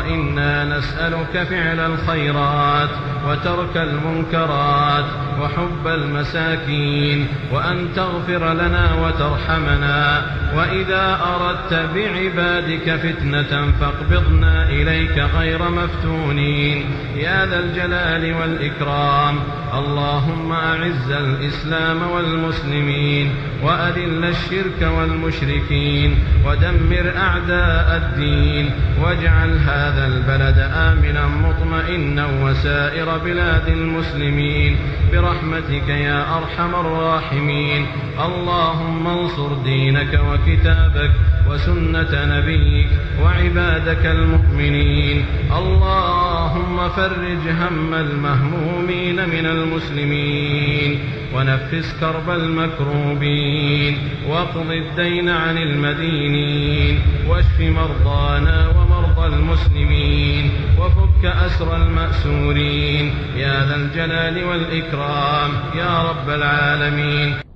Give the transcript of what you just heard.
إنا نسألك فعل الخيرات وترك المنكرات وحب المساكين، وأن تغفر لنا وترحمنا، وإذا أردت بعبادك فتنة فاقبضنا إليك غير مفتونين يا ذا الجلال والإكرام. اللهم أعز الإسلام والمسلمين وأذل الشرك والمشركين ودمر أعداء الدين، واجعل هذا البلد آمنا مطمئنا وسائر بلاد المسلمين برحمتك يا أرحم الراحمين. اللهم انصر دينك وكتابك وسنة نبيك وعبادك المؤمنين. اللهم فرج هم المهمومين من المسلمين ونفس كرب المكروبين واقض الدين عن المدينين واشف مرضانا ومرضى المسلمين وفك أسر المأسورين يا ذا الجلال والإكرام يا رب العالمين.